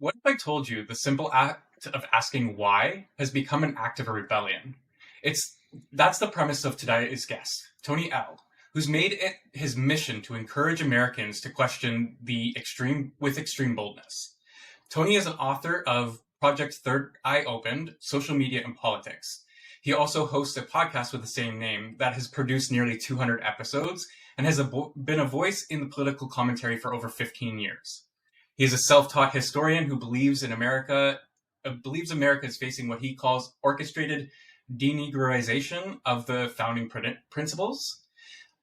What if I told you the simple act of asking why has become an act of a rebellion? It's That's the premise of today's guest, Tony L, who's made it his mission to encourage Americans to question the extreme boldness. Tony is an author of Project Third Eye Opened, Social Media and Politics. He also hosts a podcast with the same name that has produced nearly 200 episodes and has been a voice in the political commentary for over 15 years. He is a self-taught historian who believes America is facing what he calls orchestrated denigration of the founding principles.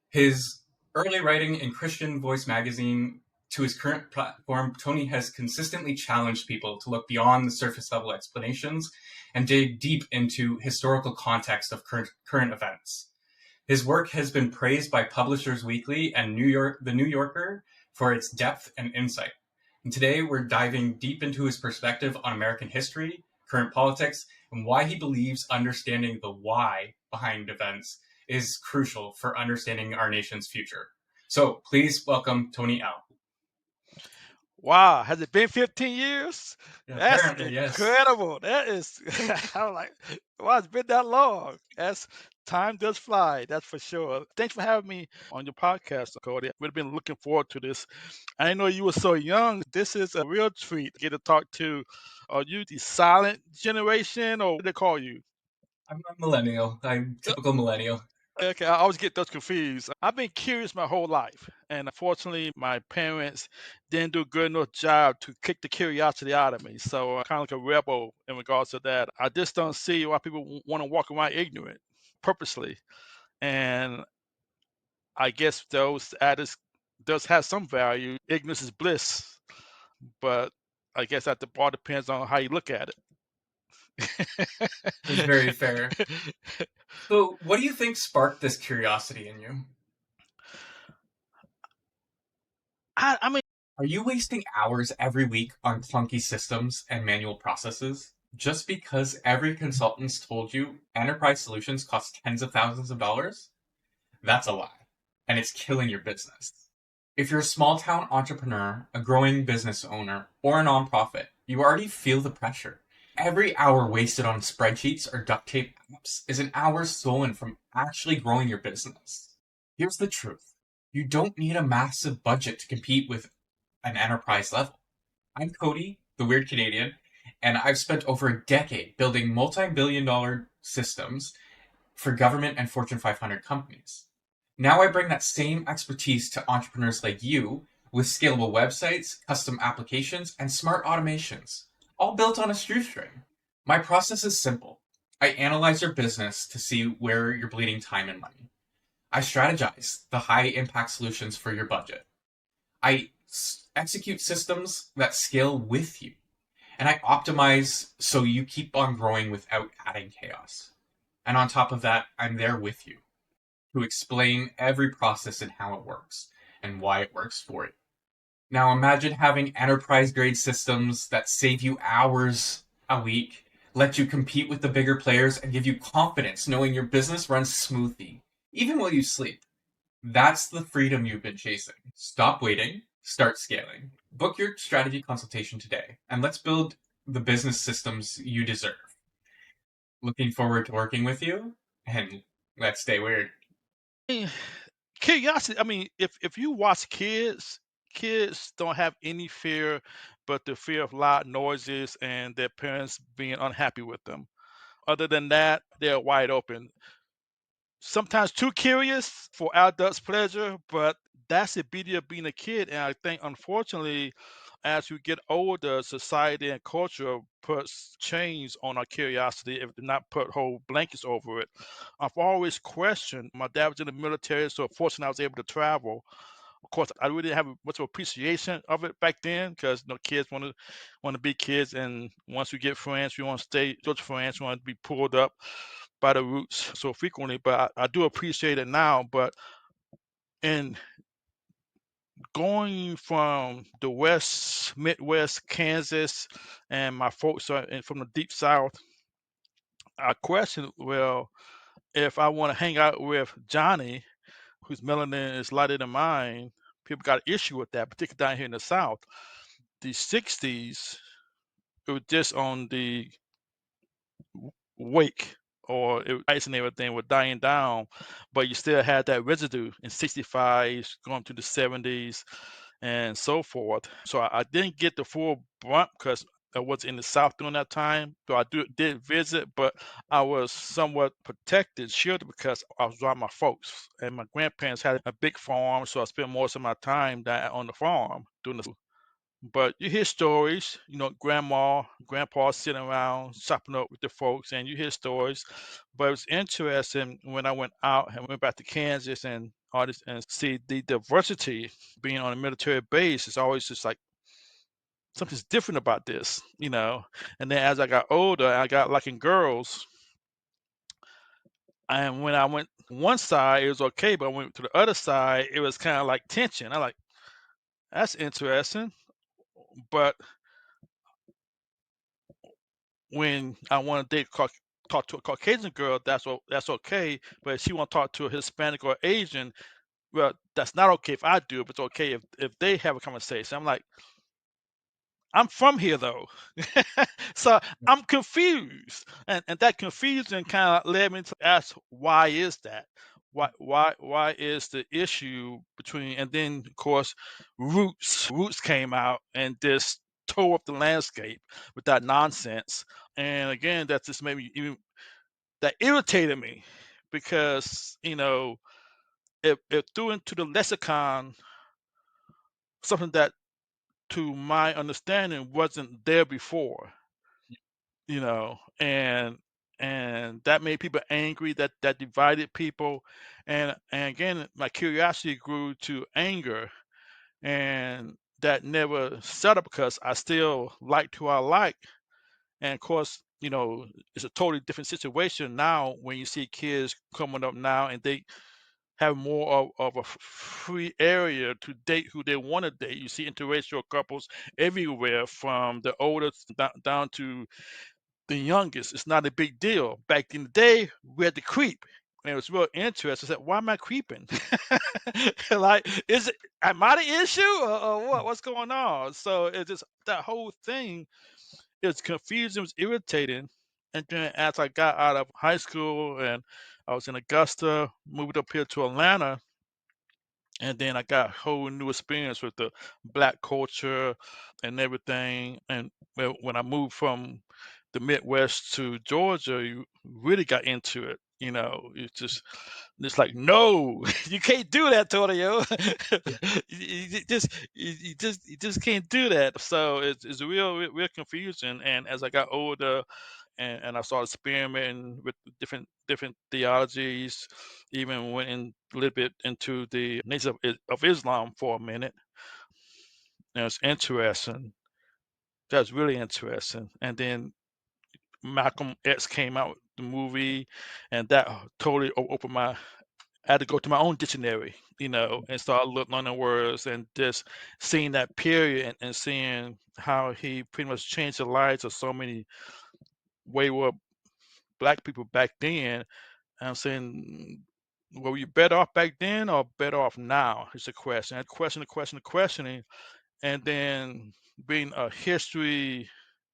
His early writing in Christian Voice magazine to his current platform, Tony has consistently challenged people to look beyond the surface level explanations and dig deep into historical context of current events. His work has been praised by Publishers Weekly and The New Yorker for its depth and insight. And today we're diving deep into his perspective on American history, current politics, and why he believes understanding the why behind events is crucial for understanding our nation's future. So please welcome Tony L. Wow, has it been 15 years? Yeah, That's apparently, yes. incredible. That is, I'm like, wow, it's been that long. Time does fly, that's for sure. Thanks for having me on your podcast, Cody. We've been looking forward to this. I know you were so young. This is a real treat to get to talk to. Are you the silent generation, or what do they call you? I'm a millennial. I'm typical millennial. Okay, I always get those confused. I've been curious my whole life, and unfortunately, my parents didn't do a good enough job to kick the curiosity out of me. So I'm kind of like a rebel in regards to that. I just don't see why people want to walk around ignorant purposely. And I guess those addicts does have some value. Ignorance is bliss, but I guess that the all depends on how you look at It's very it. fair. So, what do you think sparked this curiosity in you? I mean, Are you wasting hours every week on clunky systems and manual processes just because every consultant's told you enterprise solutions cost tens of thousands of dollars? That's a lie, and it's killing your business. If you're a small town entrepreneur, a growing business owner, or a nonprofit, you already feel the pressure. Every hour wasted on spreadsheets or duct tape apps is an hour stolen from actually growing your business. Here's the truth. You don't need a massive budget to compete with an enterprise level. I'm Cody, the Weird Canadian, and I've spent over a decade building multi-billion-dollar systems for government and Fortune 500 companies. Now I bring that same expertise to entrepreneurs like you with scalable websites, custom applications, and smart automations, all built on a shoestring. My process is simple. I analyze your business to see where you're bleeding time and money. I strategize the high impact solutions for your budget. I execute systems that scale with you. And I optimize so you keep on growing without adding chaos. And on top of that, I'm there with you to explain every process and how it works and why it works for you. Now imagine having enterprise grade systems that save you hours a week, let you compete with the bigger players, and give you confidence knowing your business runs smoothly, even while you sleep. That's the freedom you've been chasing. Stop waiting, start scaling. Book your strategy consultation today, and let's build the business systems you deserve. Looking forward to working with you, and let's stay weird. Curiosity. I mean, if you watch kids don't have any fear but the fear of loud noises and their parents being unhappy with them. Other than that, they're wide open. Sometimes too curious for adults' pleasure, but that's the beauty of being a kid. And I think, unfortunately, as we get older, society and culture puts chains on our curiosity, if not put whole blankets over it. I've always questioned. My dad was in the military, so fortunately I was able to travel. Of course, I really didn't have much of appreciation of it back then because kids want to be kids, and once we get friends, we want to stay those friends. We want to be pulled up by the roots so frequently. But I do appreciate it now. But in going from the West, Midwest, Kansas, and my folks are from the deep South, I question, well, if I want to hang out with Johnny, whose melanin is lighter than mine, people got an issue with that, particularly down here in the South. The 60s, it was just on the wake, or ice and everything were dying down, but you still had that residue in 65s going to the 70s and so forth. So I didn't get the full brunt because I was in the South during that time. So did visit, but I was somewhat protected, shielded because I was around my folks. And my grandparents had a big farm, so I spent most of my time down on the farm doing the. But you hear stories, grandma, grandpa sitting around chopping up with the folks, and you hear stories. But it was interesting when I went out and went back to Kansas and all this, and see the diversity being on a military base is always just like something's different about this. And then as I got older, I got liking girls, and when I went one side, it was okay, but I went to the other side, it was kind of like tension. I'm like, that's interesting, but when I want to talk to a Caucasian girl, that's okay. But if she want to talk to a Hispanic or Asian, well, that's not okay if I do, but it's okay if they have a conversation. I'm like, I'm from here though, so I'm confused, and that confusion kind of led me to ask, why is that? Why is the issue between? And then of course, Roots came out and just tore up the landscape with that nonsense. And again, that just made me even that irritated me because it threw into the lexicon something that, to my understanding, wasn't there before. And that made people angry. That divided people, and again, my curiosity grew to anger, and that never settled because I still liked who I like. And of course, it's a totally different situation now when you see kids coming up now and they have more of a free area to date who they want to date. You see interracial couples everywhere, from the oldest down to the youngest. It's not a big deal. Back in the day, we had to creep. And it was real interesting. I said, why am I creeping? Like, am I the issue, or what? What's going on? So it's just that whole thing is confusing, was irritating. And then as I got out of high school and I was in Augusta, moved up here to Atlanta, and then I got a whole new experience with the black culture and everything. And when I moved from the Midwest to Georgia, you really got into it. It's like, no, you can't do that, Tonio. You just can't do that. So it's real confusing. And as I got older, and I started experimenting with different theologies, even went in a little bit into the nature of Islam for a minute. And it's interesting. That's really interesting. And then Malcolm X came out with the movie, and that totally opened my. I had to go to my own dictionary, and start learning words, and just seeing that period, and seeing how he pretty much changed the lives of so many wayward black people back then. And I'm saying, were you better off back then or better off now? Is the question. And questioning, and then being a history,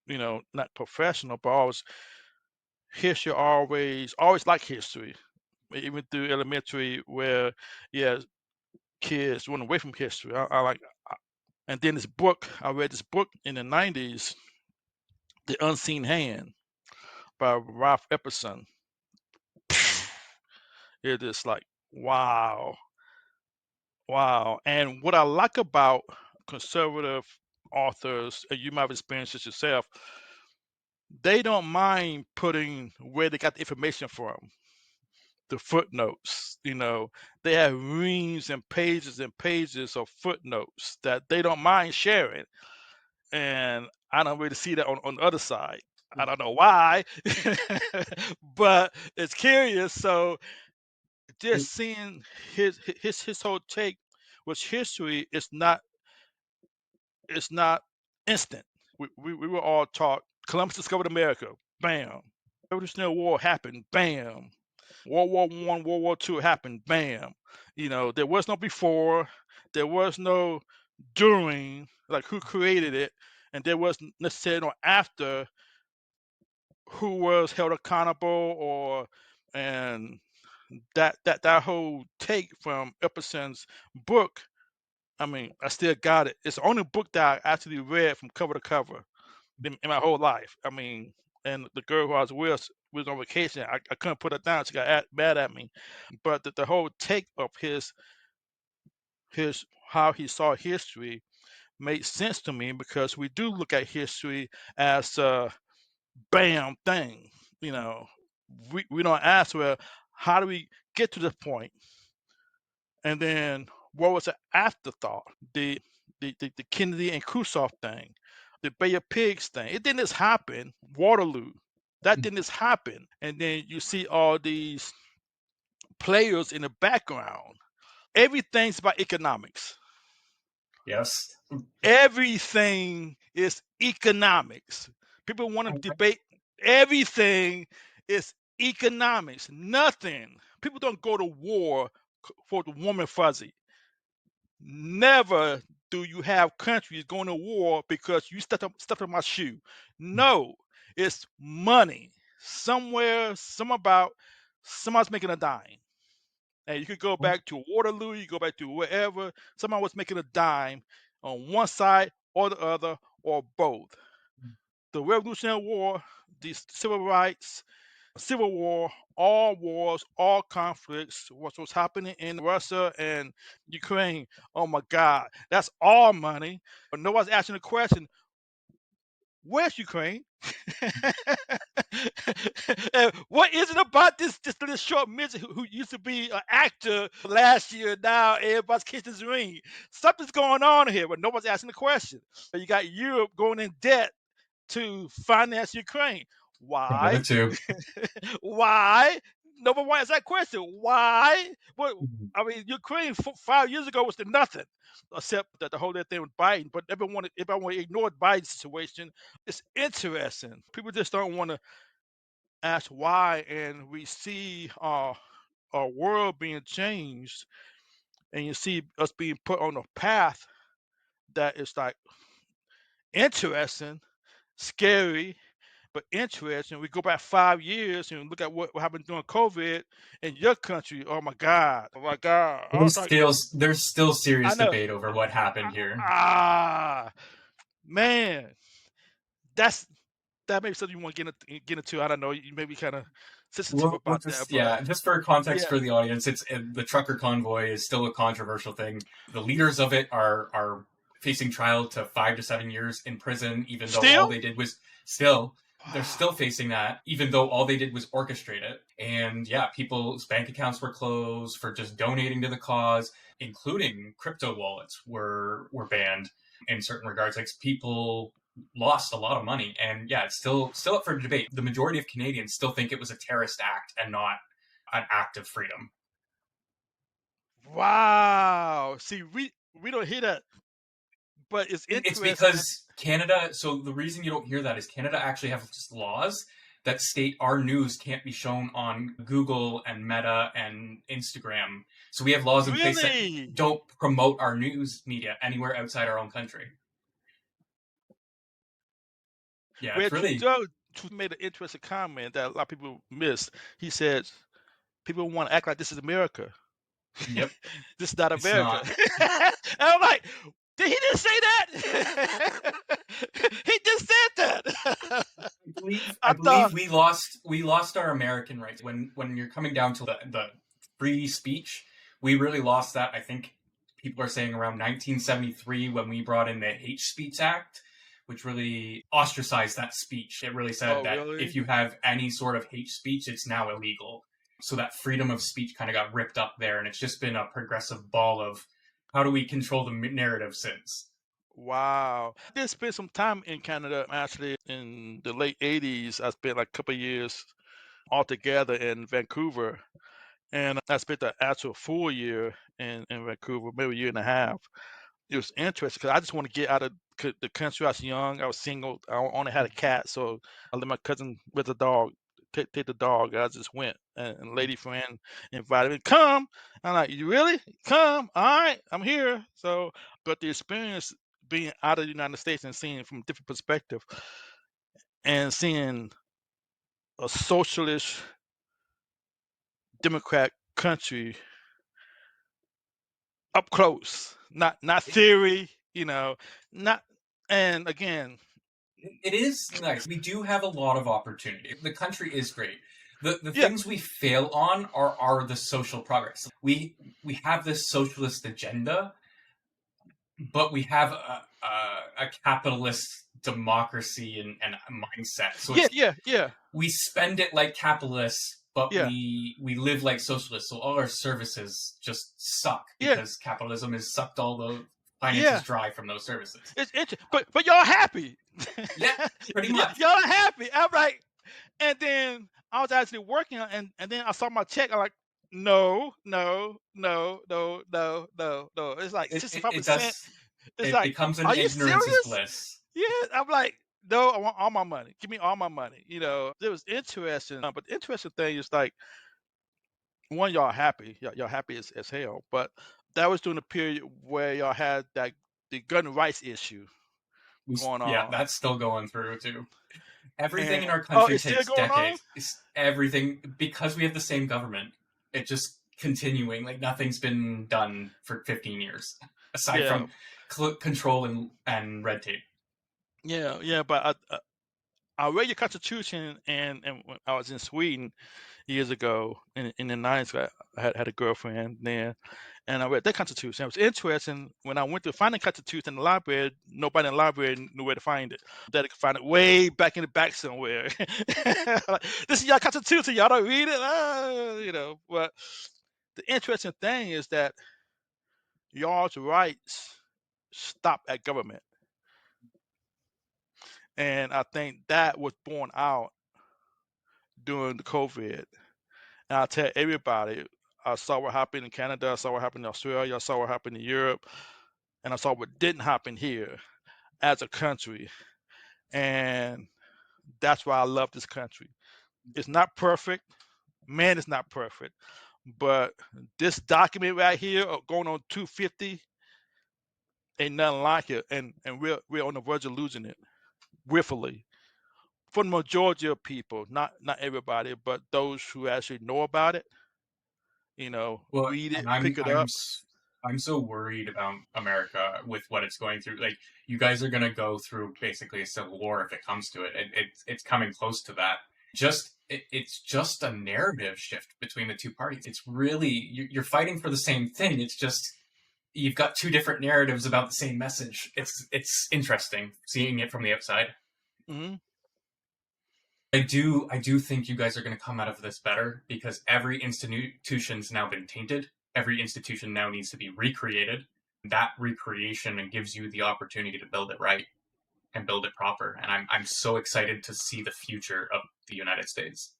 not professional, but always history. Always like history, even through elementary, where yeah, kids run away from history. I like. And then I read this book in the '90s, The Unseen Hand by Ralph Epperson. It is like, wow. Wow. And what I like about conservative authors, and you might have experienced this yourself, they don't mind putting where they got the information from, the footnotes. They have reams and pages of footnotes that they don't mind sharing. And I don't really see that on the other side. I don't know why, but it's curious. So just seeing his whole take, which history is not, it's not instant. We were all taught Columbus discovered America. Bam. Revolutionary War happened. Bam. World War I, World War II happened. Bam. There was no before. There was no during. Like, who created it? and there wasn't necessarily no after who was held accountable or and that whole take from Epperson's book. I mean, I still got it. It's the only book that I actually read from cover to cover in my whole life. I mean, and the girl who I was with was on vacation. I couldn't put her down. She got mad at me. But the whole take of his how he saw history made sense to me because we do look at history as a bam thing. You know, we don't ask, well, how do we get to this point? And then what was the afterthought? The Kennedy and Khrushchev thing, the Bay of Pigs thing. It didn't just happen. Waterloo, that didn't just happen. And then you see all these players in the background. Everything's about economics. Yes. Everything is economics. People want to debate everything is economics. Nothing. People don't go to war for the warm and fuzzy. Never do you have countries going to war because you stepped on my shoe. No, it's money. Somewhere, some about, somebody's making a dime. And you could go back to Waterloo, you go back to wherever, somebody was making a dime on one side or the other or both. The Revolutionary War, the civil rights, civil war, all wars, all conflicts, what's happening in Russia and Ukraine. Oh my God, that's all money. But nobody's asking the question, where's Ukraine? And what is it about this little short midget who used to be an actor last year? Now everybody's kissing his ring. Something's going on here, but nobody's asking the question. You got Europe going in debt to finance Ukraine. Another Why? two. Why? Nobody wants that question. Why? Well, I mean, Ukraine 5 years ago was the nothing, except that the whole thing with Biden. But everyone ignored Biden's situation. It's interesting. People just don't want to ask why, and we see our world being changed, and you see us being put on a path that is like interesting, scary, but interesting. We go back 5 years and look at what happened during COVID in your country. Oh my God! Oh my God! I was like, There's still I serious know. debate over what happened here. Ah, man, that's that may be something you want to get into. I don't know. You may be kind of sensitive We'll about that, just, but yeah, just for context yeah, for the audience, it's the trucker convoy is still a controversial thing. The leaders of it are facing trial to 5 to 7 years in prison, even though all still, they did was still they're still wow, facing that, even though all they did was orchestrate it. And yeah, people's bank accounts were closed for just donating to the cause, including crypto wallets were banned in certain regards. Like people lost a lot of money, and yeah, it's still up for debate. The majority of Canadians still think it was a terrorist act and not an act of freedom. wow. See, we don't hear that, but it's It's interesting. because Canada. So the reason you don't hear that is Canada actually have just laws that state our news can't be shown on Google and Meta and Instagram. So we have laws in place that Really? don't promote our news media anywhere outside our own country. Yeah, Where it's really. Trudeau made an interesting comment that a lot of people missed. He said, "People want to act like this is America. Yep, This is not it's America." not. And I'm like, "Did he just say that? He just said that." I I thought, believe we lost our American rights when you're coming down to the free speech. We really lost that. I think people are saying around 1973 when we brought in the Hate Speech Act, which really ostracized that speech. It really said "Oh, that if really? you have any sort of hate speech, it's now illegal. So that freedom of speech kind of got ripped up there, and it's just been a progressive ball of how do we control the narrative since. Wow." I did spend some time in Canada, actually, in the late '80s. I spent like a couple of years altogether in Vancouver, and I spent the actual full year in Vancouver, maybe a year and a half. It was interesting because I just want to get out of the country. I was young. I was single. I only had a cat, so I let my cousin with a dog take the dog. I just went, and a lady friend invited me, come. I'm like, you really come? All right, I'm here. So, but the experience being out of the United States and seeing from a different perspective and seeing a socialist democrat country up close, not It, theory, not. And again, it is nice. We do have a lot of opportunity. The country is great. The yeah, things we fail on are the social progress. We have this socialist agenda, but we have a capitalist democracy and mindset. So yeah, it's yeah, yeah, we spend it like capitalists, but yeah, we live like socialists. So all our services just suck yeah, because capitalism has sucked all the finances yeah. dry from those services. It's interesting, but y'all happy. Yeah, pretty much. Y'all happy. I'm like, and then I was actually working, and then I saw my check. I'm like, no, no, no, no, no, no, no. It's like It 65%. does. It's It like, becomes an are you ignorance is serious? bliss. Yeah. I'm like, no, I want all my money. Give me all my money. It was interesting. But the interesting thing is like, one, y'all happy. Y'all happy as hell. But that was during the period where y'all had the gun rights issue going Yeah, on. that's still going through too. Everything in And our oh, country it's still takes going on? decades. It's everything because we have the same government. It just continuing like nothing's been done for 15 years aside Yeah. from control and red tape. Yeah, yeah, but I read your constitution, and when I was in Sweden years ago in the 90s. I had a girlfriend there, and I read that constitution. It was interesting. When I went to find the constitution in the library, nobody in the library knew where to find it. That I could find it way back in the back somewhere. Like, this is your constitution. Y'all don't read it, But the interesting thing is that y'all's rights stop at government, and I think that was borne out during the COVID. And I tell everybody, I saw what happened in Canada, I saw what happened in Australia, I saw what happened in Europe, and I saw what didn't happen here as a country. And that's why I love this country. It's not perfect. Man, it's not perfect. But this document right here, going on 250, ain't nothing like it. And we're on the verge of losing it, willfully. For the majority of people, not everybody, but those who actually know about it, Well, read it, and pick it up. I'm so worried about America with what it's going through. Like you guys are gonna go through basically a civil war if it comes to it. It's coming close to that. It's just a narrative shift between the two parties. It's really you're fighting for the same thing. It's just you've got two different narratives about the same message. It's interesting seeing it from the outside. Hmm. I do think you guys are going to come out of this better because every institution's now been tainted. Every institution now needs to be recreated. That recreation gives you the opportunity to build it right and build it proper. And I'm so excited to see the future of the United States.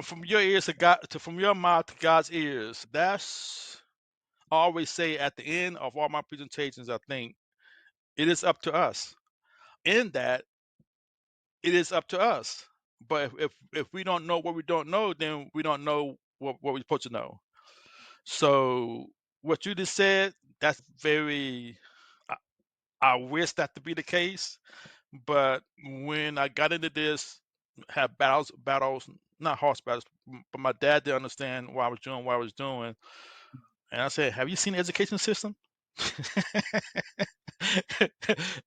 From your ears to God, from your mouth to God's ears. That's I always say at the end of all my presentations. I think it is up to us. In that, it is up to us. But if we don't know what we don't know, then we don't know what we're supposed to know. So what you just said, that's very. I, I wish that to be the case. But when I got into this, have battles, not horse battles, but my dad didn't understand why I was doing what I was doing. And I said, "Have you seen the education system?"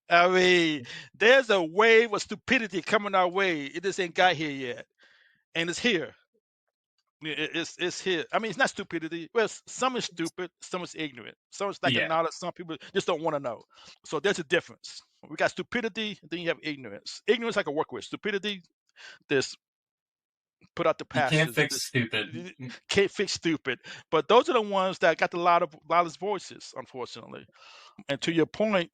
I mean, there's a wave of stupidity coming our way. It just ain't got here yet, and it's here. It's here. I mean, it's not stupidity. Well, some is stupid, some is ignorant, some is like a Yeah, knowledge. Some people just don't want to know. So there's a difference. We got stupidity, then you have ignorance. Ignorance I can work with. Stupidity, this put out the you can't pastures. fix This stupid. can't fix stupid. But those are the ones that got the loudest voices, unfortunately. And to your point,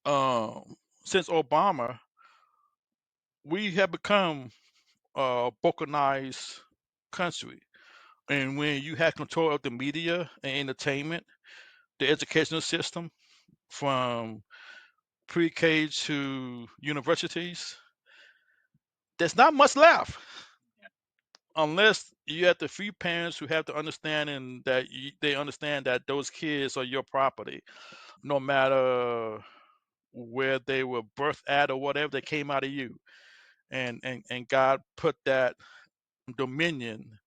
since Obama, we have become a balkanized country. And when you have control of the media and entertainment, the educational system from pre-K to universities, there's not much left unless you have the few parents who have the understanding that they understand that those kids are your property, no matter. where they were birthed at or whatever, they came out of you. And God put that dominion,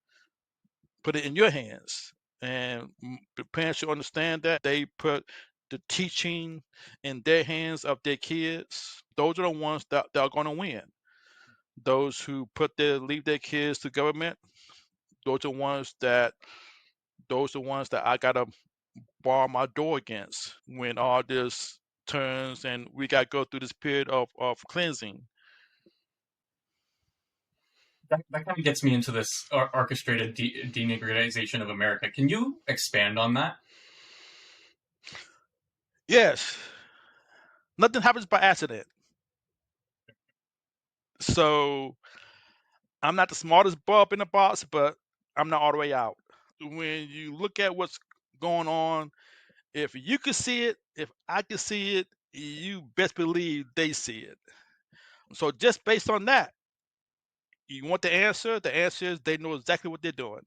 put it in your hands. And the parents should understand that they put the teaching in their hands of their kids. Those are the ones that are going to win. Those who leave their kids to government, those are the ones that I gotta bar my door against when all this turns and we got to go through this period of cleansing. That kind of gets me into this orchestrated denigration of America. Can you expand on that? Yes, nothing happens by accident. So I'm not the smartest bulb in the box, but I'm not all the way out. When you look at what's going on, if you can see it, if I can see it, you best believe they see it. So just based on that, you want the answer? The answer is they know exactly what they're doing.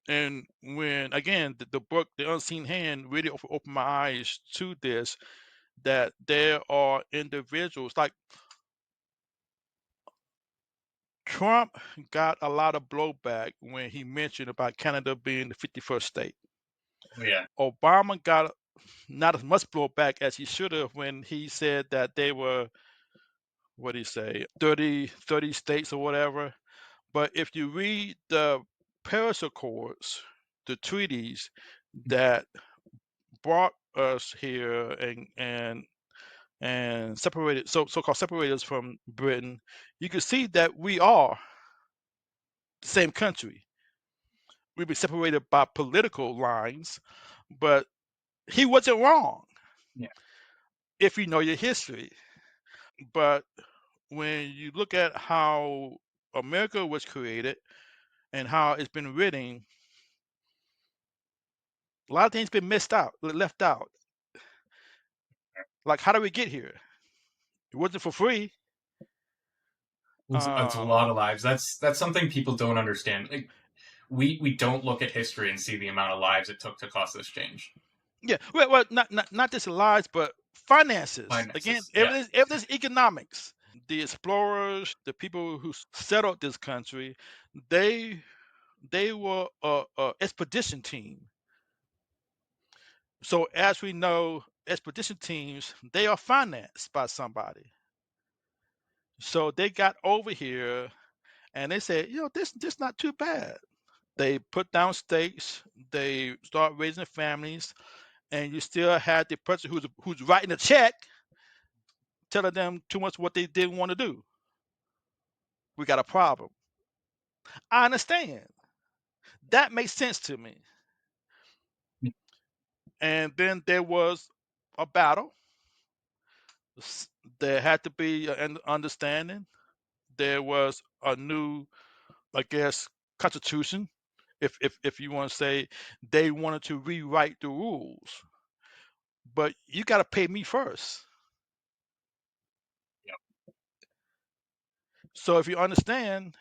And when again the book The Unseen Hand really opened my eyes to this, that there are individuals like Trump got a lot of blowback when he mentioned about Canada being the 51st state. Oh, yeah. Obama got not as much blowback as he should have when he said that they were, what do you say, 30 states or whatever. But if you read the Paris Accords, the treaties that brought us here and separated so-called separated us from Britain, you can see that we are the same country. We've been separated by political lines, but he wasn't wrong Yeah. if you know your history. But when you look at how America was created and how it's been written, a lot of things been missed out, left out. Like, how did we get here? It wasn't for free. It's a lot of lives. That's something people don't understand. Like, we don't look at history and see the amount of lives it took to cause this change. Yeah, well, not just lives, but finances. Again, Finances. Yeah. everything's economics. The explorers, the people who settled this country, they they were a expedition team. So as we know, expedition teams, they are financed by somebody. So they got over here and they said, this not too bad. They put down stakes, they start raising families, and you still had the person who's writing a check telling them too much what they didn't want to do. We got a problem. I understand. That makes sense to me. And then there was a battle. There had to be an understanding. There was a new, I guess, constitution. If you want to say they wanted to rewrite the rules, but you got to pay me first. Yeah. So if you understand,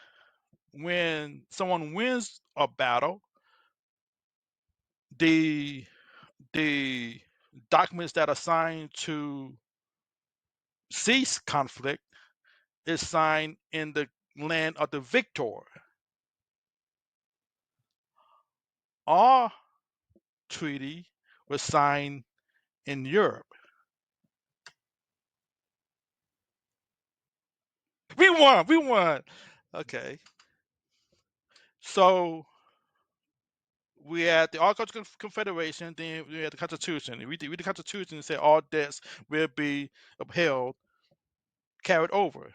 when someone wins a battle, the the documents that are signed to cease conflict is signed in the land of the victor. Our treaty was signed in Europe. We won. We won. Okay. So we had the Agricultural Confederation, then we had the Constitution. Read the Constitution and say all debts will be upheld, carried over.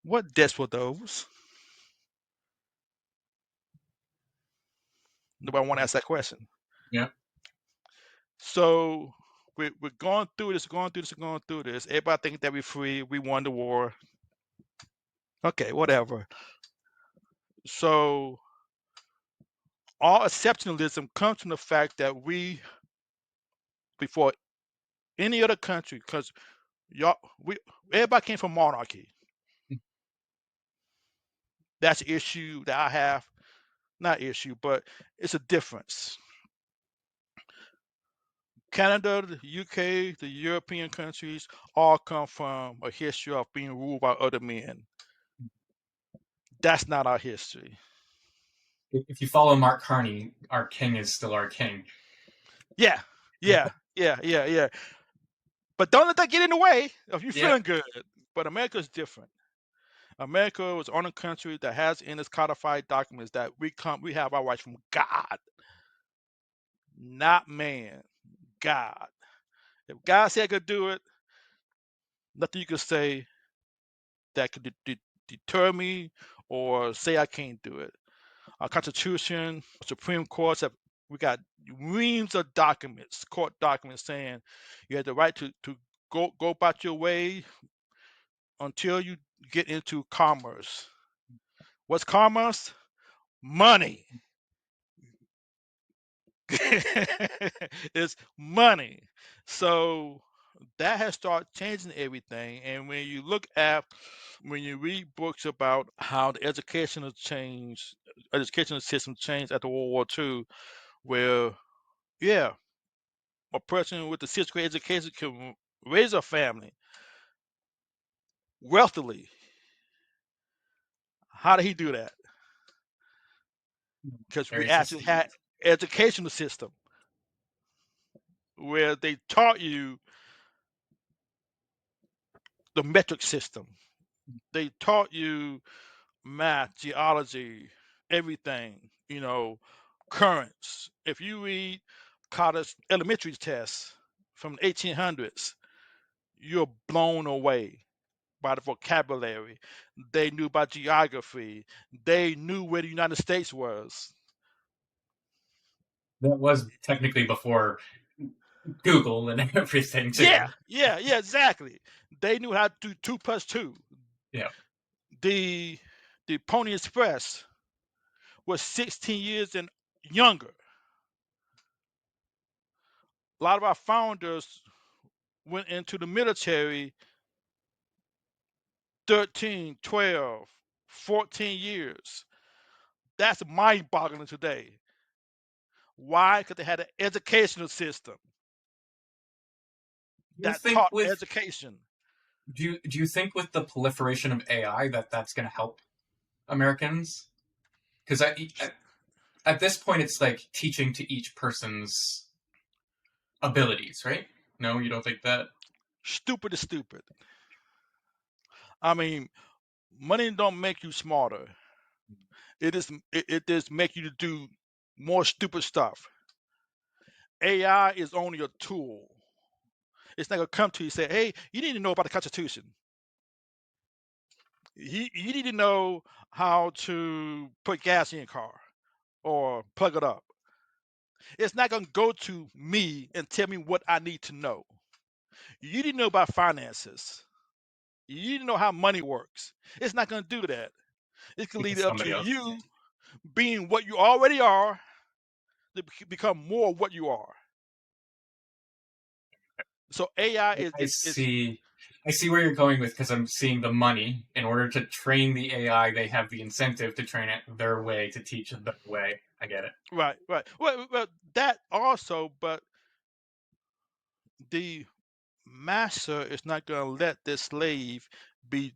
What debts were those? Nobody want to ask that question. Yeah. So we're going through this, going through this, going through this. Everybody thinks that we're free. We won the war. Okay, whatever. So all exceptionalism comes from the fact that we, before any other country, because we everybody came from monarchy. That's the issue that I have. Not issue, but it's a difference. Canada, the UK, the European countries all come from a history of being ruled by other men. That's not our history. If you follow Mark Carney, our king is still our king. Yeah, yeah. But don't let that get in the way of you Yeah. feeling good. But America is different. America was on a country that has in its codified documents that we have our rights from God, not man. God. If God said I could do it, nothing you could say that could deter me or say I can't do it. Our Constitution, Supreme Courts have we got reams of documents, court documents saying you have the right to go about your way until you get into commerce. What's commerce? Money. It's money. So that has started changing everything. And when you read books about how the educational system changed after World War II, where, yeah, a person with a sixth grade education can raise a family wealthily. How did he do that? Because we Very actually system. had educational system where they taught you the metric system. They taught you math, geology, everything, currents. If you read college elementary tests from the 1800s, you're blown away by the vocabulary. They knew about geography. They knew where the United States was. That was technically before Google and everything Yeah, too. yeah, exactly. They knew how to do 2 plus 2. Yeah. The the Pony Express was 16 years and younger. A lot of our founders went into the military 13, 12, 14 years. That's mind boggling today. Why? Because they had an educational system Do you that think taught with education. do you think with the proliferation of AI that that's going to help Americans? Because at this point, it's like teaching to each person's abilities, right? No, you don't think that? Stupid is stupid. I mean, money don't make you smarter. It just make you to do more stupid stuff. AI is only a tool. It's not gonna come to you and say, "Hey, you need to know about the Constitution. You need to know how to put gas in your car or plug it up." It's not gonna go to me and tell me what I need to know. You need to know about finances. You need to know how money works. It's not gonna do that. It can lead Because it up to somebody else. you being what you already are to become more what you are. So AI I, is I see. I see where you're going with because I'm seeing the money. In order to train the AI, they have the incentive to train it their way to teach it their way. I get it. right, right. Well, that also, but the master is not going to let the slave be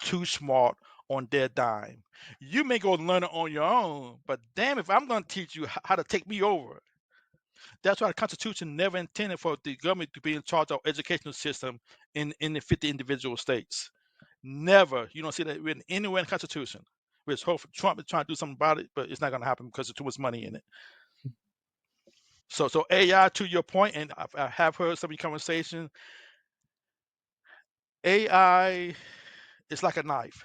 too smart on their dime. You may go learn it on your own, but damn if I'm going to teach you how to take me over. That's why the Constitution never intended for the government to be in charge of educational system in the 50 individual states. Never. You don't see that written anywhere in the Constitution. Which hope Trump is trying to do something about it, but it's not going to happen because there's too much money in it. So AI, to your point, and I have heard some of your conversation. AI is like a knife.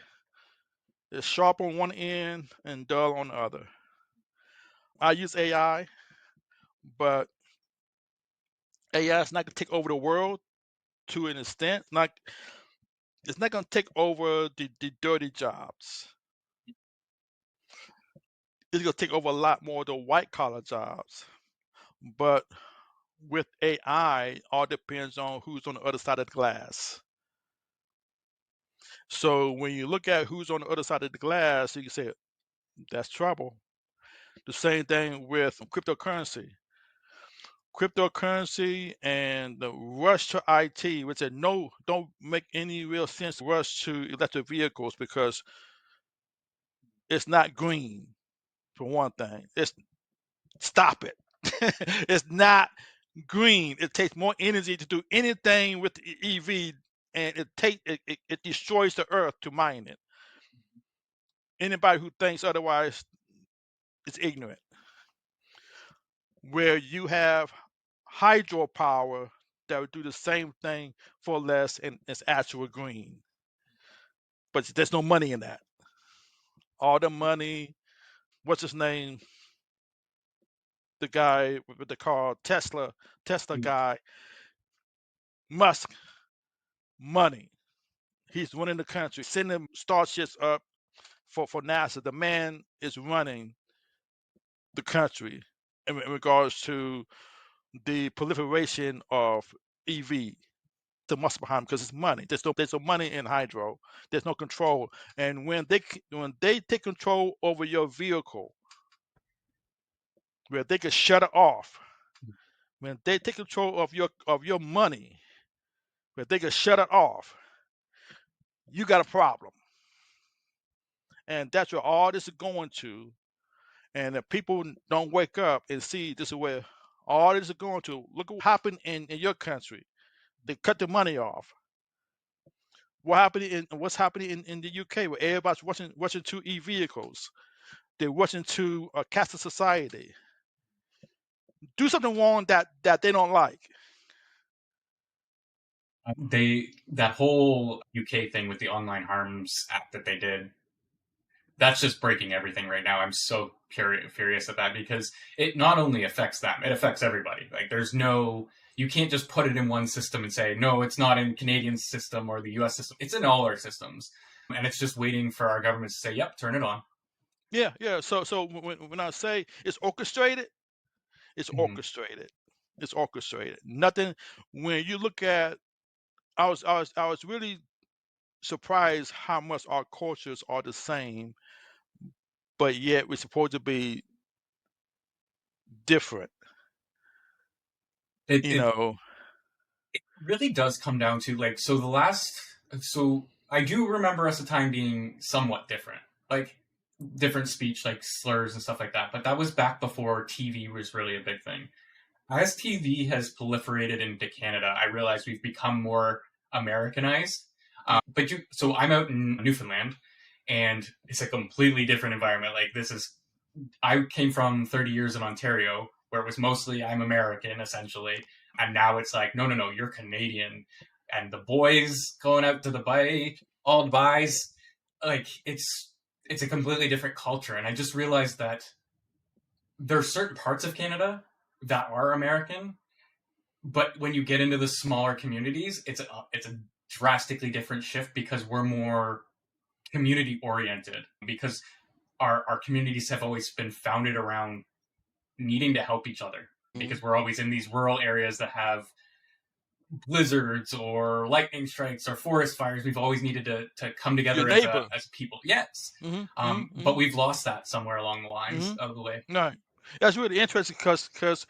It's sharp on one end and dull on the other. I use AI, but AI is not going to take over the world to an extent. It's not going to take over the dirty jobs. It's going to take over a lot more of the white collar jobs. But with AI, all depends on who's on the other side of the glass. So when you look at who's on the other side of the glass, you can say that's trouble. The same thing with cryptocurrency. cryptocurrency and the rush to IT, which said no, don't make any real sense to rush to electric vehicles because it's not green for one thing. It's stop it. It's not green. It takes more energy to do anything with the EV, and it destroys the earth to mine it. Anybody who thinks otherwise is ignorant. Where you have hydropower that would do the same thing for less and it's actual green. But there's no money in that. All the money, what's his name? The guy with the car, Tesla guy, Musk, money. He's running the country, sending starships up for NASA. The man is running the country in regards to the proliferation of EV. The muscle behind because it's money. There's no money in hydro. There's no control. And when they take control over your vehicle, where they can shut it off, when they take control of your money, where they can shut it off, you got a problem. And that's where all this is going to. And if people don't wake up and see this is where all this is going to, look what happened in your country. They cut the money off. What's happening in the UK where everybody's rushing to e-vehicles. They're rushing to a caste society. Do something wrong that they don't like. That whole UK thing with the online harms act that they did, that's just breaking everything right now. I'm so furious at that because it not only affects them, it affects everybody. Like you can't just put it in one system and say, no, it's not in Canadian system or the US system. It's in all our systems. And it's just waiting for our government to say, yep, turn it on. Yeah. So when I say it's orchestrated, it's Mhm. orchestrated. It's orchestrated. Nothing. When you look at, I was really surprised how much our cultures are the same, but yet we're supposed to be different. It, You it know. really does come down to so I do remember us a time being somewhat different. Like different speech, like slurs and stuff like that. But that was back before TV was really a big thing. As TV has proliferated into Canada, I realize we've become more Americanized. So I'm out in Newfoundland, and it's a completely different environment. I came from 30 years in Ontario, where it was mostly I'm American essentially, and now it's like no, you're Canadian, and the boys going out to the bay, all buys, like it's a completely different culture, and I just realized that there's certain parts of Canada that are American, but when you get into the smaller communities, it's a drastically different shift because we're more community oriented because our communities have always been founded around needing to help each other because we're always in these rural areas that have blizzards or lightning strikes or forest fires. We've always needed to come Your together neighbor. as people. Yes. But Mm-hmm. we've lost that somewhere along the lines Mm-hmm. of the way. No, that's really interesting because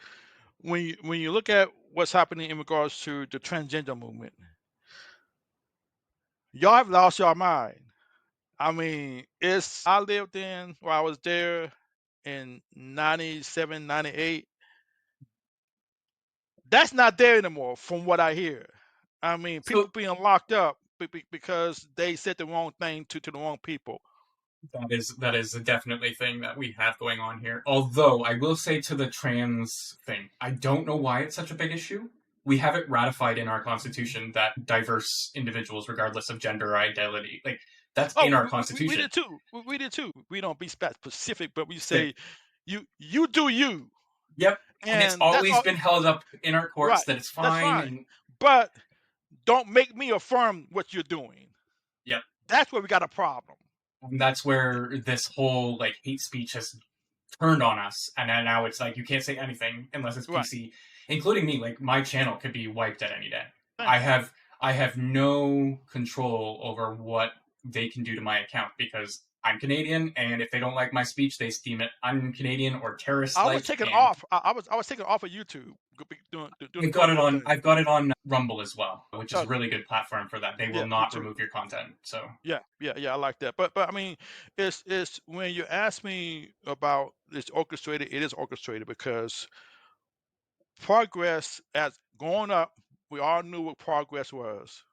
when you look at what's happening in regards to the transgender movement, y'all have lost your mind. I mean, I lived in where I was there in 97, 98. That's not there anymore from what I hear. I mean, people So being locked up because they said the wrong thing to the wrong people. that is a definitely thing that we have going on here. Although I will say to the trans thing, I don't know why it's such a big issue. We have it ratified in our constitution that diverse individuals, regardless of gender or identity, like that's Oh, in our we constitution. did too. We did too. We don't be specific, but we That say you do you, Yep, and it's and that's always all. been held up in our courts Right, that it's that's fine, fine. and But don't make me affirm what you're doing. yep, That's where we got a problem. and that's where this whole like hate speech has turned on us, and then now it's like you can't say anything unless it's Right. PC, including me. Like my channel could be wiped at any day. I Thing. have I have no control over what they can do to my account because I'm Canadian, and if they don't like my speech, they deem it un-Canadian or I was terrorist-like. taken And off. I was taken off of YouTube doing the convoy thing. I've got it on Rumble as well, which is a Okay. really good platform for that. They will Yeah, me not too. remove your content. So Yeah, I like that. But I mean, it's when you ask me about it's orchestrated, it is orchestrated because progress as growing up, we all knew what progress was.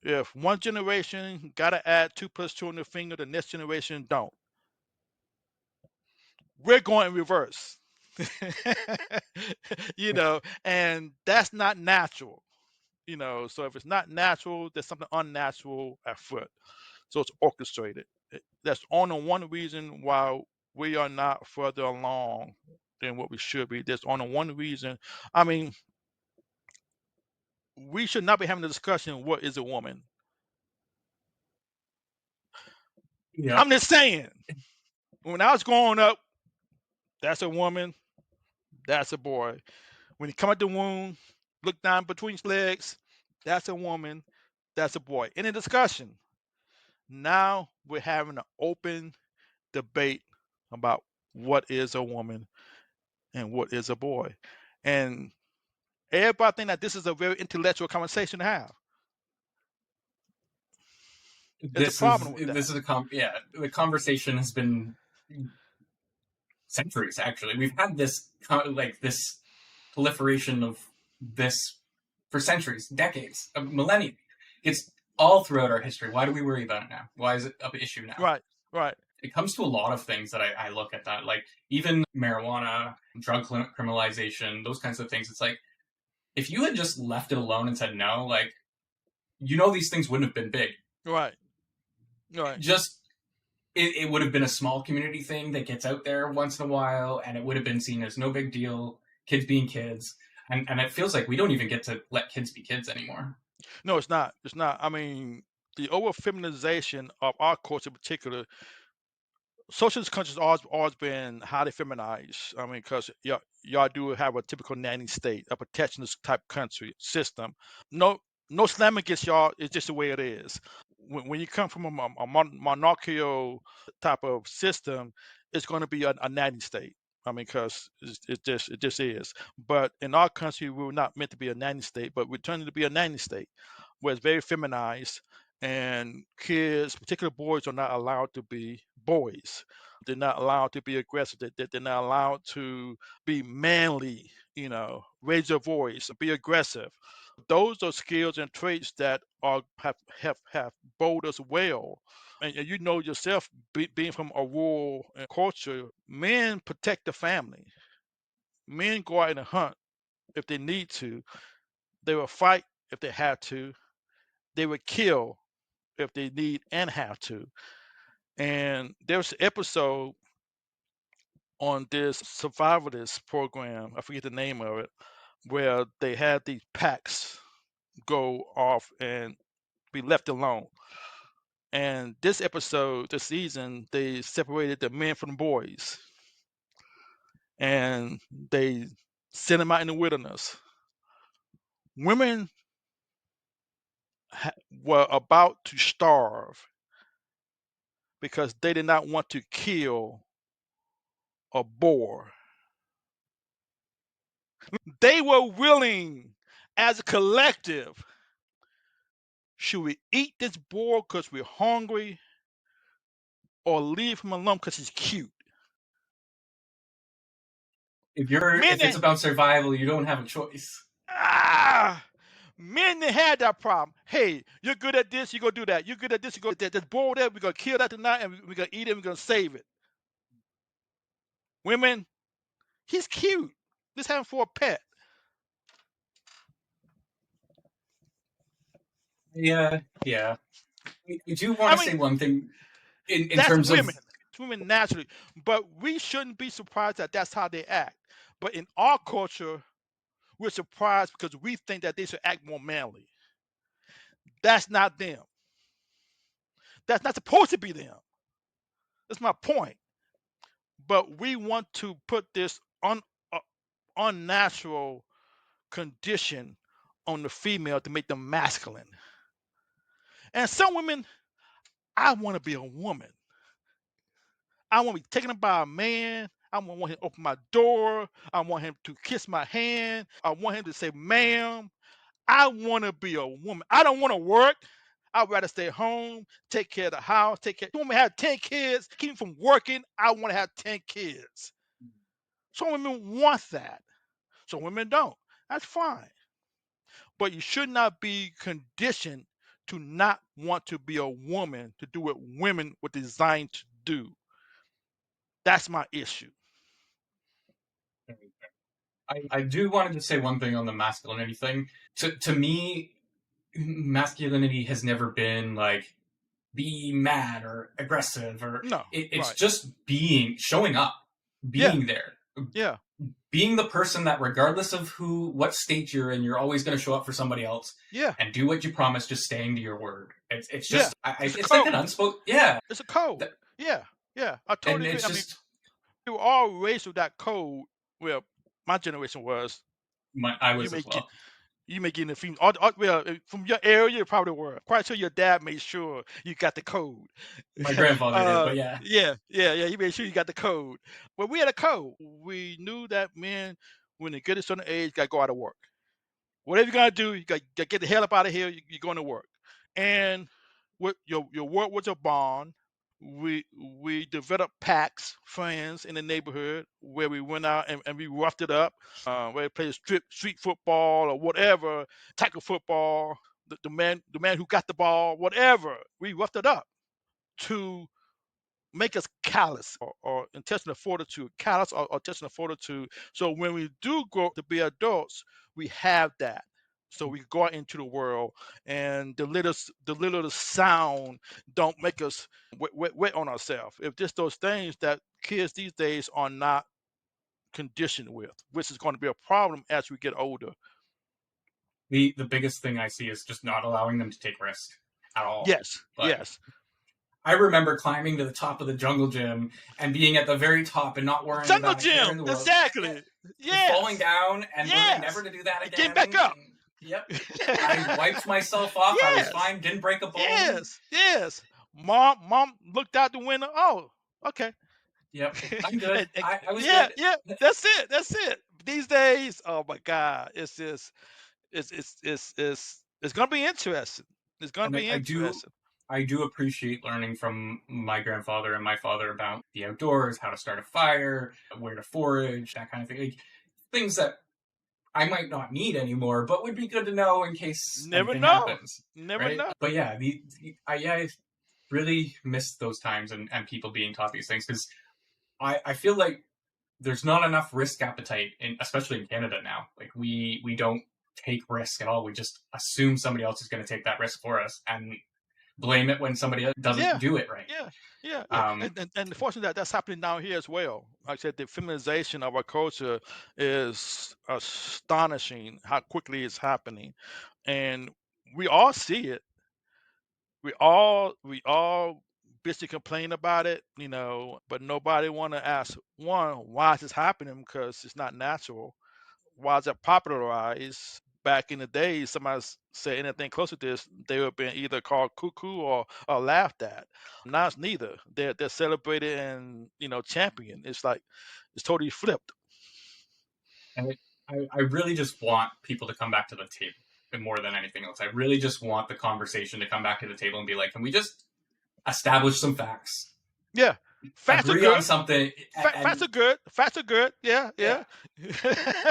If one generation gotta add 2 plus 2 on the finger, the next generation don't. We're going in reverse. And that's not natural. So if it's not natural, there's something unnatural at foot. So it's orchestrated. That's only one reason why we are not further along than what we should be. There's only one reason. I mean, we should not be having a discussion what is a woman. yeah, I'm just saying, when I was growing up, that's a woman, that's a boy. When you come out the womb, look down between his legs, that's a woman, that's a boy. In a discussion. Now we're having an open debate about what is a woman and what is a boy. And everybody think that this is a very intellectual conversation to have. There's a problem with that. this is yeah. The conversation has been centuries. Actually, we've had this like this proliferation of this for centuries, decades, a millennia. It's all throughout our history. Why do we worry about it now? Why is it an issue now? Right, right. It comes to a lot of things that I look at that, like even marijuana, drug criminalization, those kinds of things. It's like if you had just left it alone and said no, like these things wouldn't have been big. Right, right. Just it would have been a small community thing that gets out there once in a while, and it would have been seen as no big deal. Kids being kids, and it feels like we don't even get to let kids be kids anymore. No, it's not. It's not. I mean, the over feminization of our culture in particular, socialist countries always been highly feminized. I mean, because y'all do have a typical nanny state, a protectionist type country system. No, no slam against y'all. It's just the way it is. When you come from a monarchical type of system, it's going to be a nanny state. I mean, because it just is. But in our country, we were not meant to be a nanny state, but we're turning to be a nanny state, where it's very feminized, and kids, particularly boys, are not allowed to be boys. They're not allowed to be aggressive. They're not allowed to be manly. Raise your voice, be aggressive. Those are skills and traits that are have bode us well. And you know yourself, being from a rural culture, men protect the family. Men go out and hunt if they need to. They will fight if they have to. They would kill if they need and have to. And there's an episode on this survivalist program, I forget the name of it, where they had these packs go off and be left alone. And this episode, this season, they separated the men from the boys, and they sent them out in the wilderness. Women were about to starve because they did not want to kill a boar. They were willing, as a collective, should we eat this boar because we're hungry or leave him alone because he's cute? Men If it's that about survival, you don't have a choice. ah, men that had that problem. Hey, you're good at this, you go do that. You're good at this, you go do that. This boar there, we're gonna kill that tonight and we're gonna eat it, we're gonna save it. Women, he's cute. Let's have him for a pet. Yeah. I do want I to say mean, one thing in that's terms of women. It's women naturally. But we shouldn't be surprised that that's how they act. But in our culture, we're surprised because we think that they should act more manly. That's not them. That's not supposed to be them. That's my point. But we want to put this uh, unnatural condition on the female to make them masculine. And some women, I want to be a woman. I want to be taken by a man. I want him to open my door. I want him to kiss my hand. I want him to say, ma'am. I want to be a woman. I don't want to work. I'd rather stay home, take care of the house, take care. You want me to have 10 kids, keep me from working. I want to have 10 kids. Some women want that. Some women don't. That's fine. But you should not be conditioned to not want to be a woman to do what women were designed to do. That's my issue. I do want to just say one thing on the masculinity thing. To me, masculinity has never been like be mad or aggressive or No, it's right. just showing up, Yeah, being there, yeah, being the person that regardless of what state you're in, you're always going to show up for somebody else yeah, and do what you promise, just staying to your word. It's yeah. just It's a it's like an code. unspoken, yeah. It's a code. That, Yeah, yeah. I and totally agree. it's I mean, just we were all raised with that code. Well, my generation was. I You was may as get well. you may get in the female. Well, from your area, you probably were. Quite sure your dad made sure you got the code. My grandfather did, but yeah. Yeah, yeah, yeah. He made sure you got the code. But we had a code. We knew that men, when they get a certain age, got to go out of work. Whatever you gotta do, you got to get the hell up out of here. You're going to work, and what your work was a bond. We developed packs, friends in the neighborhood where we went out and we roughed it up. Where we played street football or whatever, tackle football. The man who got the ball, whatever, we roughed it up to make us callous or intestinal fortitude, callous or intestinal fortitude. So when we do grow up to be adults, we have that. So we go out into the world, and the little sound don't make us wet on ourselves. If just those things that kids these days are not conditioned with, which is going to be a problem as we get older. The biggest thing I see is just not allowing them to take risk at all. Yes, Like yes. I remember climbing to the top of the jungle gym and being at the very top and not worrying Jungle about a care in gym, the world. Yeah, exactly. falling Yes, down and learning never yes. to do that Getting back again. up. And yep, I wiped myself off. I was Yes. fine. Didn't break a bone. Yes, yes. Mom looked out the window. Oh, okay. Yep, I'm good. I was Yeah, good. yeah. That's it. That's it. These days, oh my God, it's just it's gonna be interesting. It's gonna And be interesting. I do appreciate learning from my grandfather and my father about the outdoors, how to start a fire, where to forage, that kind of thing. Like, things that I might not need anymore, but would be good to know in case Never anything know. happens, Never right? know. But yeah, I really miss those times and people being taught these things because I feel like there's not enough risk appetite, especially in Canada now. Like we don't take risk at all. We just assume somebody else is going to take that risk for us and blame it when somebody else doesn't Yeah, do it right. yeah, yeah, yeah. Um, And fortunately, that's happening down here as well. Like I said, the feminization of our culture is astonishing how quickly it's happening, and we all see it. We all bitch complain about it, but nobody want to ask one, why is this happening? Because it's not natural. Why is it popularized? Back in the day, somebody said anything close to this, they would have been either called cuckoo or laughed at. Now it's neither. They're celebrated and championed. It's like it's totally flipped. and I really just want people to come back to the table more than anything else. I really just want the conversation to come back to the table and be like, can we just establish some facts, Yeah, facts are agree on good. something, Facts and are good. Facts are good. Yeah, yeah, yeah.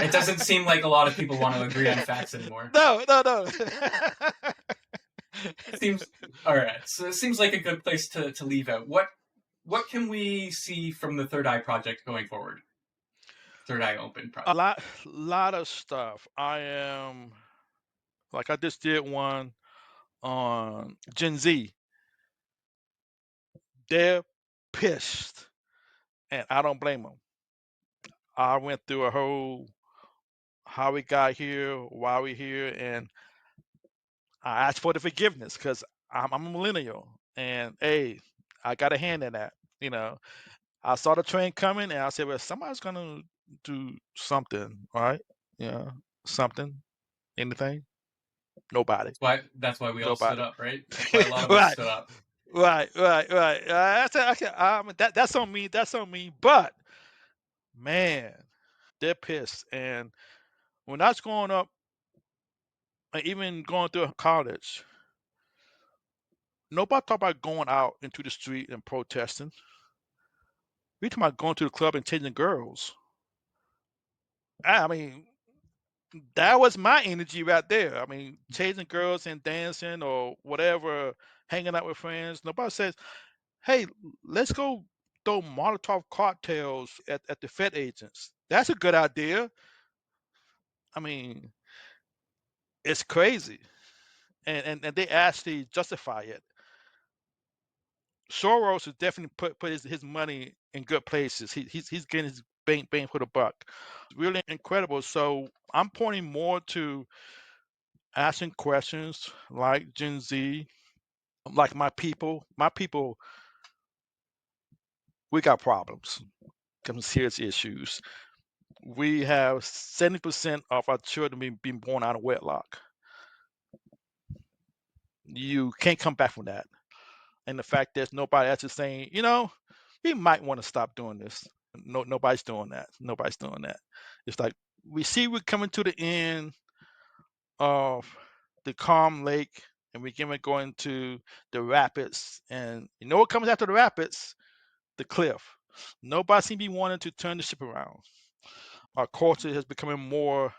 it doesn't seem like a lot of people want to agree on facts anymore. No, no, no. Seems all right. So it seems like a good place to leave out. What can we see from the Third Eye project going forward? Third Eye Open A project. lot of stuff. I am like I just did one on Gen Z. They're pissed, and I don't blame them. I went through a whole how we got here, why we here, and I asked for the forgiveness because I'm a millennial, and hey, I got a hand in that. You know, I saw the train coming, and I said, "Well, somebody's gonna do something, right? Yeah, something, anything, nobody, That's why we all stood nobody, up, right? That's why a lot of us right, stood up. Right, right, right. That's on me. That's on me. But man, they're pissed. And when I was growing up, and even going through college, nobody talked about going out into the street and protesting. We talking about going to the club and chasing girls. I mean, that was my energy right there. I mean, chasing girls and dancing or whatever, hanging out with friends. Nobody says, "Hey, let's go throw Molotov cocktails at the Fed agents." That's a good idea. I mean, it's crazy, and they actually justify it. Soros has definitely put his money in good places. He's getting his bang for the buck. Really incredible. So I'm pointing more to asking questions like Gen Z, like my people. My people, we got problems, some serious issues. We have 70% of our children being born out of wedlock. You can't come back from that. And the fact there's nobody else is saying, we might want to stop doing this. No, nobody's doing that. Nobody's doing that. It's like we see we're coming to the end of the calm lake, and we're going to go into the rapids. And you know what comes after the rapids? The cliff. Nobody seems to be wanting to turn the ship around. Our culture is becoming more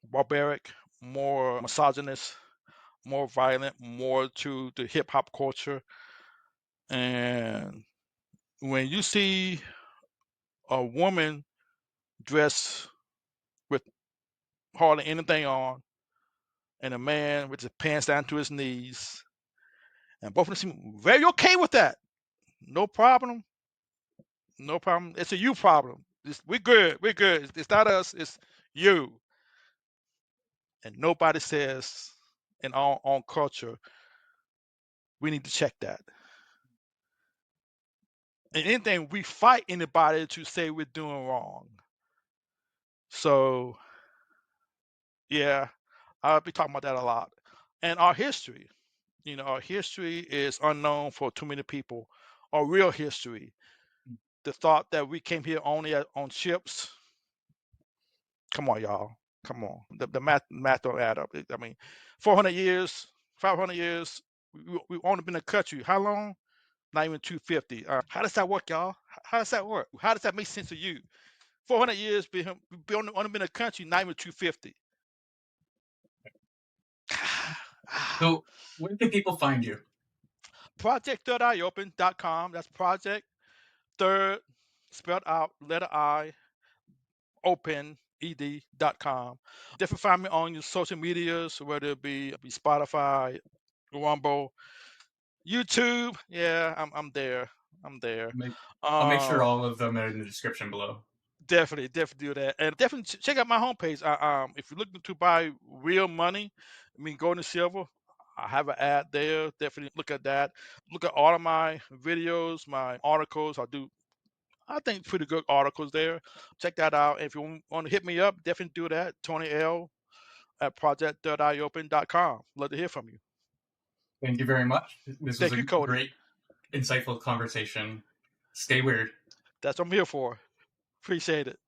barbaric, more misogynist, more violent, more to the hip hop culture. And when you see a woman dressed with hardly anything on, and a man with his pants down to his knees, and both of them seem very okay with that. No problem. No problem. It's a you problem. We're good. We're good. It's not us. It's you. And nobody says in our own culture, we need to check that. And anything, we fight anybody to say we're doing wrong. So, yeah, I'll be talking about that a lot. And our history, our history is unknown for too many people. Our real history, the thought that we came here only on ships. Come on, y'all. Come on. The math don't add up. I mean, 400 years, 500 years, we only been in the country. How long? Not even 250. How does that work, y'all? How does that work? How does that make sense to you? 400 years, we only been in the country, not even 250. So, where can people find you? Project3iopen.com. That's project third, spelled out, letter I, open, ed.com. Definitely find me on your social medias, whether it be Spotify, Rumble, YouTube. Yeah, I'm there. I'm there. Make, I'll make sure Um, all of them are in the description below. definitely do that, and definitely check out my homepage. If you're looking to buy real money, I mean gold and silver, I have an ad there. Definitely look at that. Look at all of my videos, my articles. I think pretty good articles there. Check that out. If you want to hit me up, definitely do that. Tony L at project.iopen.com. Love to hear from you. Thank you very much. This was Thank a you, Cody. great, insightful conversation. Stay weird. That's what I'm here for. Appreciate it.